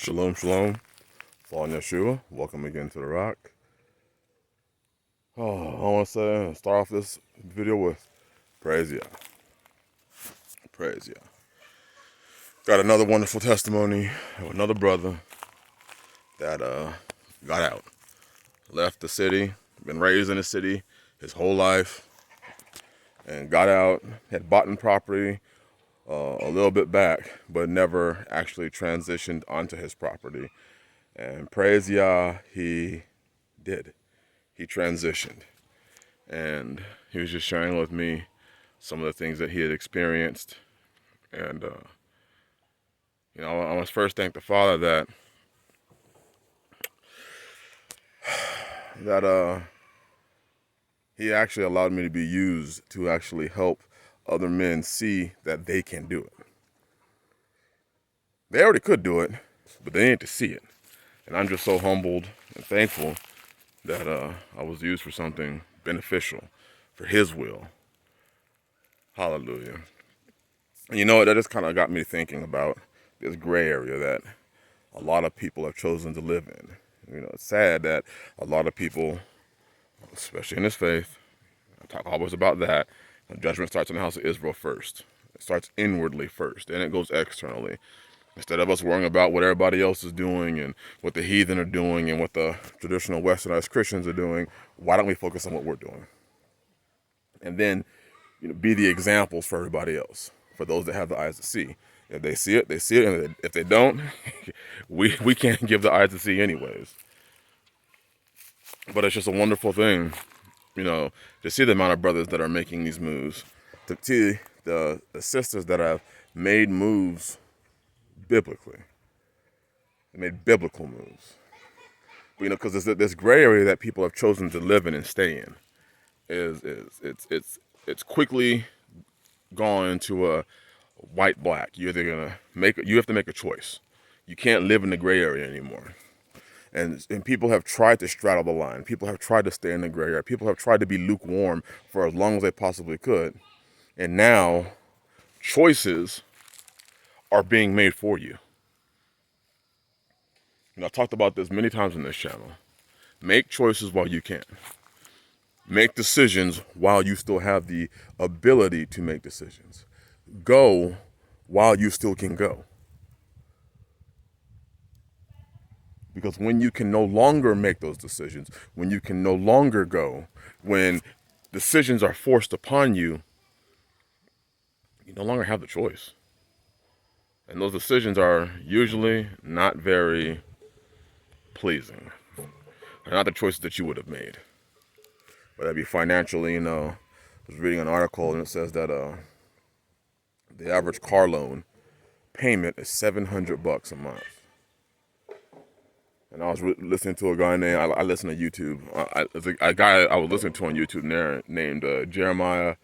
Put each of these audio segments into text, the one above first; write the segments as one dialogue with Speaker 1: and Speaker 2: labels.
Speaker 1: Shalom, shalom. Fallen Yeshua. Welcome again to The Rock. I want to start off this video with praise Yah. Praise Yah. Got another wonderful testimony of another brother that got out. Left the city, been raised in the city his whole life, and got out, had bought in property a little bit back, but never actually transitioned onto his property. And praise Yah, he did. He transitioned. And he was just sharing with me some of the things that he had experienced. And, I must first thank the Father that he actually allowed me to be used to actually help other men see that they can do it. They already could do it, but they need to see it. And I'm just so humbled and thankful that I was used for something beneficial, for his will. Hallelujah. And you know what, that just kind of got me thinking about this gray area that a lot of people have chosen to live in. It's sad that a lot of people, especially in this faith, I talk always about that, judgment starts in the house of Israel first. It starts inwardly first, then it goes externally. Instead of us worrying about what everybody else is doing and what the heathen are doing and what the traditional westernized Christians are doing, why don't we focus on what we're doing? And then, be the examples for everybody else, for those that have the eyes to see. If they see it, they see it. And if they don't, we can't give the eyes to see anyways. But it's just a wonderful thing, to see the amount of brothers that are making these moves, to see the sisters that have made moves biblically. They made biblical moves. But, because this gray area that people have chosen to live in and stay in it's quickly gone into a white-black. You have to make a choice. You can't live in the gray area anymore. And people have tried to straddle the line. People have tried to stay in the gray area. People have tried to be lukewarm for as long as they possibly could. And now choices are being made for you. I've talked about this many times on this channel. Make choices while you can. Make decisions while you still have the ability to make decisions. Go while you still can go. Because when you can no longer make those decisions, when you can no longer go, when decisions are forced upon you, you no longer have the choice. And those decisions are usually not very pleasing. They're not the choices that you would have made. Whether it be financially, I was reading an article and it says that the average car loan payment is $700 a month. And I was listening to a guy named, I listen to YouTube. There's a guy I was listening to on YouTube named Jeremiah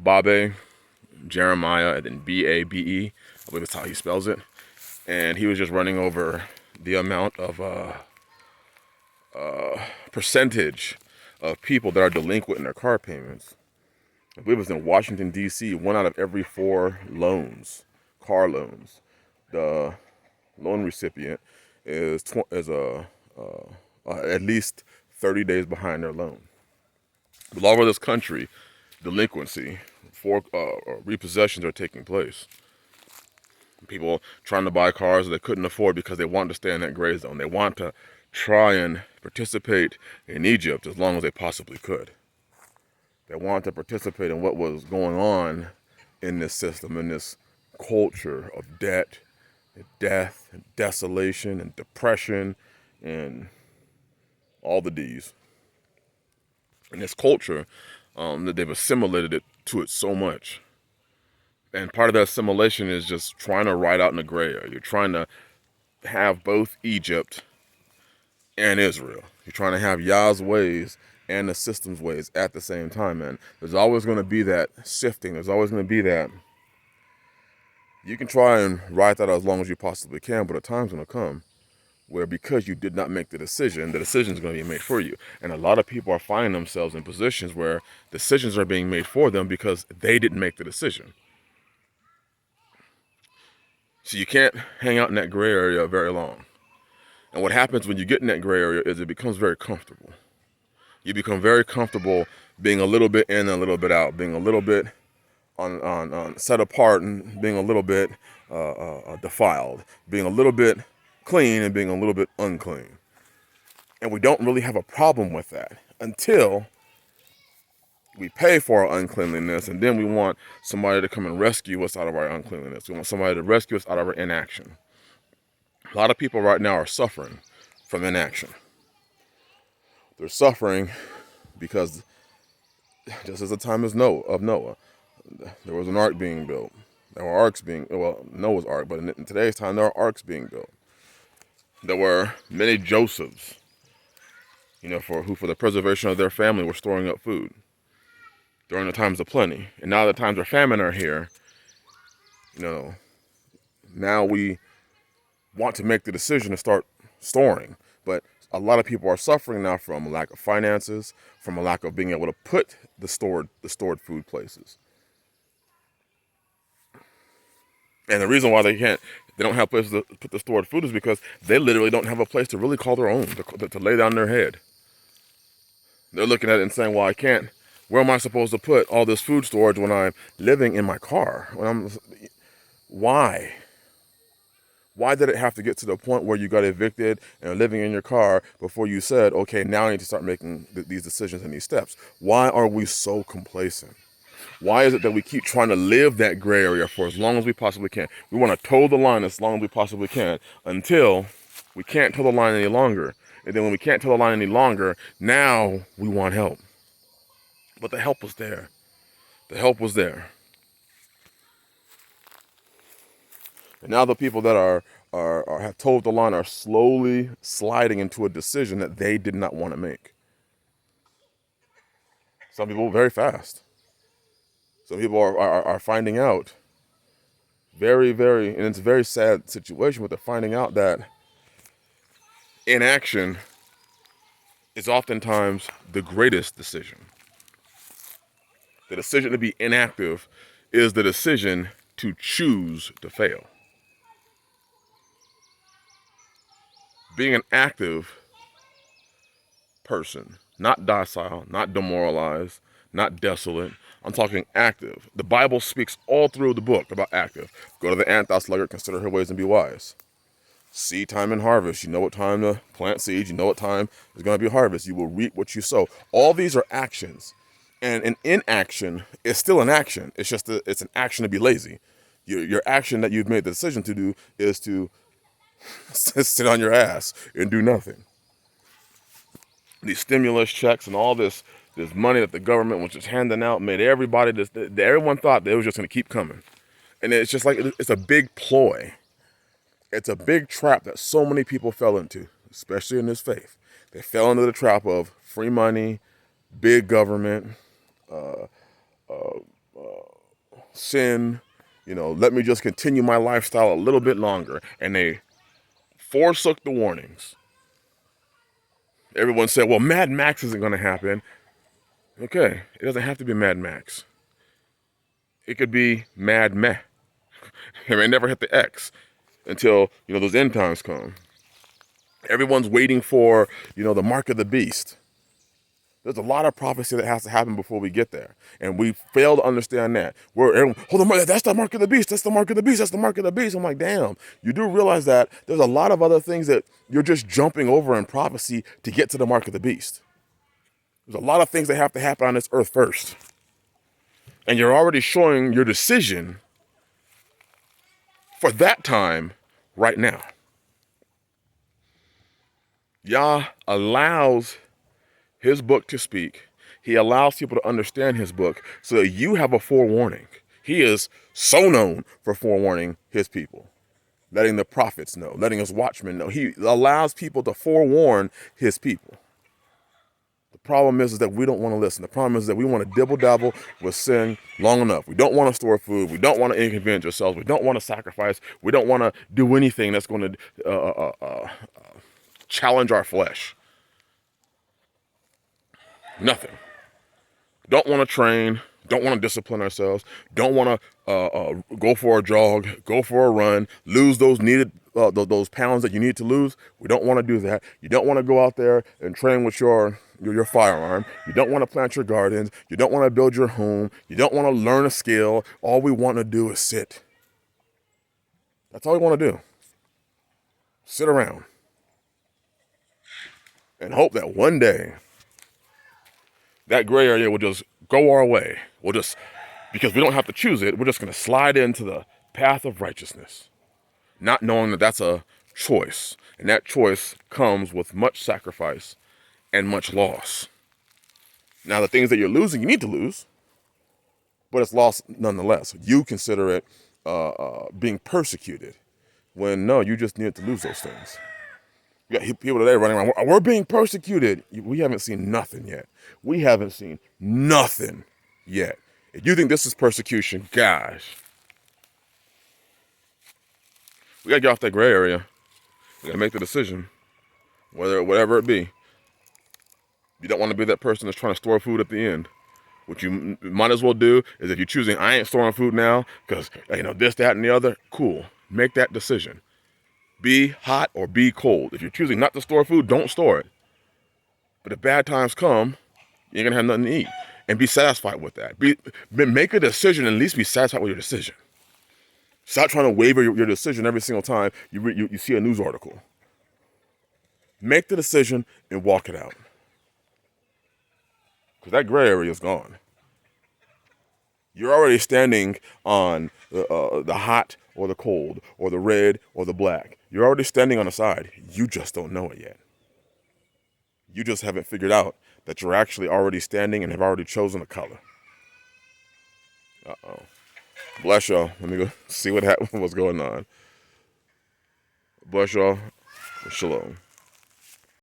Speaker 1: Babe. Jeremiah, and then Babe. I believe that's how he spells it. And he was just running over the amount of percentage of people that are delinquent in their car payments. I believe it's in Washington, D.C., 1 out of every 4 car loans, the loan recipient is at least 30 days behind their loan. But all over this country, delinquency, repossessions are taking place. People trying to buy cars that they couldn't afford because they want to stay in that gray zone. They want to try and participate in Egypt as long as they possibly could. They want to participate in what was going on in this system, in this culture of debt, and death, and desolation, and depression, and all the D's. And this culture, that they've assimilated it to it so much. And part of that assimilation is just trying to ride out in the gray area. You're trying to have both Egypt and Israel. You're trying to have Yah's ways and the system's ways at the same time, man. There's always going to be that sifting. There's always going to be that. You can try and ride that out as long as you possibly can, but a time's going to come where because you did not make the decision is going to be made for you. And a lot of people are finding themselves in positions where decisions are being made for them because they didn't make the decision. So you can't hang out in that gray area very long. And what happens when you get in that gray area is it becomes very comfortable. You become very comfortable being a little bit in and a little bit out, being a little bit on set apart and being a little bit defiled, being a little bit clean and being a little bit unclean. And we don't really have a problem with that until we pay for our uncleanliness, and then we want somebody to come and rescue us out of our uncleanliness. We want somebody to rescue us out of our inaction. A lot of people right now are suffering from inaction. They're suffering because just as the time of Noah, there was an ark being built. There were arks being, well, Noah's ark, but in today's time, there are arks being built. There were many Josephs, who for the preservation of their family were storing up food during the times of plenty. And now the times of famine are here, now we want to make the decision to start storing. But a lot of people are suffering now from a lack of finances, from a lack of being able to put the stored food places. And the reason why they don't have places to put the stored food is because they literally don't have a place to really call their own, to lay down their head. They're looking at it and saying, well, where am I supposed to put all this food storage when I'm living in my car? Why? Why did it have to get to the point where you got evicted and are living in your car before you said, okay, now I need to start making these decisions and these steps? Why are we so complacent? Why is it that we keep trying to live that gray area for as long as we possibly can? We want to toe the line as long as we possibly can until we can't toe the line any longer. And then when we can't toe the line any longer, now we want help. But the help was there. The help was there. And now the people that have told the line are slowly sliding into a decision that they did not want to make. Some people very fast. Some people are finding out very, very, and it's a very sad situation, but they're finding out that inaction is oftentimes the greatest decision. The decision to be inactive is the decision to choose to fail. Being an active person, not docile, not demoralized, not desolate. I'm talking active. The Bible speaks all through the book about active. Go to the ant, thou sluggard, consider her ways and be wise. Seed time and harvest. You know what time to plant seeds. You know what time is going to be harvest. You will reap what you sow. All these are actions. And an inaction is still an action. It's just it's an action to be lazy. Your action that you've made the decision to do is to sit on your ass and do nothing. These stimulus checks and all this money that the government was just handing out made everybody everyone thought they was just going to keep coming. And it's just like, it's a big ploy. It's a big trap that so many people fell into, especially in this faith. They fell into the trap of free money, big government, sin, let me just continue my lifestyle a little bit longer. And they forsook the warnings. Everyone said, well, Mad Max isn't going to happen. Okay, it doesn't have to be Mad Max. It could be Mad Meh. It may never hit the X until, those end times come. Everyone's waiting for, the mark of the beast. There's a lot of prophecy that has to happen before we get there. And we fail to understand that. Hold on, that's the mark of the beast. That's the mark of the beast. That's the mark of the beast. I'm like, damn, you do realize that there's a lot of other things that you're just jumping over in prophecy to get to the mark of the beast. There's a lot of things that have to happen on this earth first. And you're already showing your decision for that time right now. Yah allows his book to speak. He allows people to understand his book so that you have a forewarning. He is so known for forewarning his people, letting the prophets know, letting his watchmen know. He allows people to forewarn his people. The problem is that we don't want to listen. The problem is that we want to dibble-dabble with sin long enough. We don't want to store food. We don't want to inconvenience ourselves. We don't want to sacrifice. We don't want to do anything that's going to challenge our flesh. Nothing. Don't want to train. don't want to discipline ourselves, don't want to go for a jog, go for a run, lose those needed those pounds that you need to lose. We don't want to do that. You don't want to go out there and train with your firearm. You don't want to plant your gardens. You don't want to build your home. You don't want to learn a skill. All we want to do is sit. That's all we want to do. Sit around and hope that one day that gray area will just go our way. We'll just, because we don't have to choose it, we're just going to slide into the path of righteousness, not knowing that that's a choice. And that choice comes with much sacrifice and much loss. Now, the things that you're losing, you need to lose, but it's loss nonetheless. You consider it being persecuted, when no, you just need to lose those things. You got people today running around, we're being persecuted. We haven't seen nothing yet. We haven't seen nothing yet. If you think this is persecution, gosh. We got to get off that gray area. We got to make the decision, whatever it be. You don't want to be that person that's trying to store food at the end. What you might as well do is, if you're choosing, I ain't storing food now because, this, that, and the other, cool. Make that decision. Be hot or be cold. If you're choosing not to store food, don't store it. But if bad times come, you ain't gonna have nothing to eat. And be satisfied with that. Make a decision and at least be satisfied with your decision. Stop trying to waver your decision every single time you see a news article. Make the decision and walk it out. Because that gray area is gone. You're already standing on the hot or the cold or the red or the black. You're already standing on the side. You just don't know it yet. You just haven't figured out that you're actually already standing and have already chosen a color. Uh-oh. Bless y'all. Let me go see what's going on. Bless y'all. Shalom.